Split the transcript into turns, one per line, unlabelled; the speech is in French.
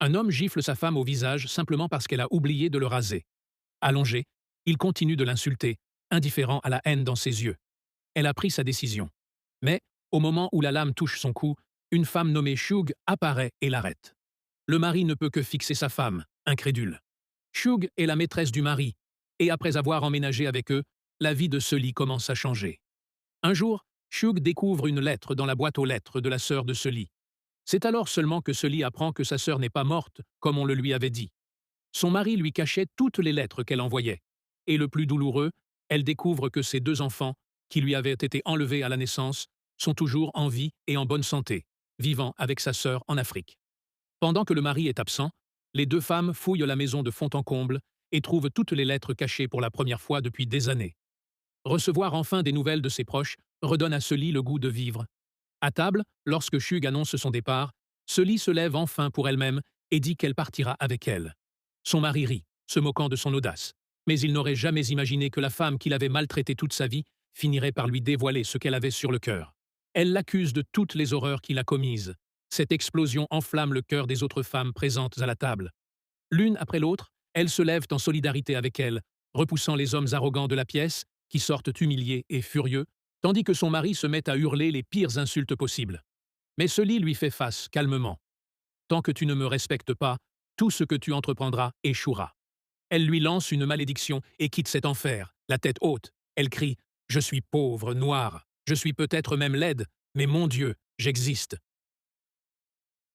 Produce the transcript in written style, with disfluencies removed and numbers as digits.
Un homme gifle sa femme au visage simplement parce qu'elle a oublié de le raser. Allongé, il continue de l'insulter, indifférent à la haine dans ses yeux. Elle a pris sa décision. Mais, au moment où la lame touche son cou, une femme nommée Shug apparaît et l'arrête. Le mari ne peut que fixer sa femme, incrédule. Shug est la maîtresse du mari, et après avoir emménagé avec eux, la vie de Sully commence à changer. Un jour, Shug découvre une lettre dans la boîte aux lettres de la sœur de Sully. C'est alors seulement que Sully apprend que sa sœur n'est pas morte, comme on le lui avait dit. Son mari lui cachait toutes les lettres qu'elle envoyait. Et le plus douloureux, elle découvre que ses deux enfants, qui lui avaient été enlevés à la naissance, sont toujours en vie et en bonne santé, vivant avec sa sœur en Afrique. Pendant que le mari est absent, les deux femmes fouillent la maison de fond en comble et trouvent toutes les lettres cachées pour la première fois depuis des années. Recevoir enfin des nouvelles de ses proches redonne à Sully le goût de vivre. À table, lorsque Shug annonce son départ, Sully se lève enfin pour elle-même et dit qu'elle partira avec elle. Son mari rit, se moquant de son audace, mais il n'aurait jamais imaginé que la femme qu'il avait maltraitée toute sa vie finirait par lui dévoiler ce qu'elle avait sur le cœur. Elle l'accuse de toutes les horreurs qu'il a commises. Cette explosion enflamme le cœur des autres femmes présentes à la table. L'une après l'autre, elles se lèvent en solidarité avec elle, repoussant les hommes arrogants de la pièce, qui sortent humiliés et furieux, tandis que son mari se met à hurler les pires insultes possibles. Mais Sully lui fait face, calmement. Tant que tu ne me respectes pas, tout ce que tu entreprendras échouera. Elle lui lance une malédiction et quitte cet enfer, la tête haute. Elle crie « Je suis pauvre, noire, je suis peut-être même laide, mais mon Dieu, j'existe ».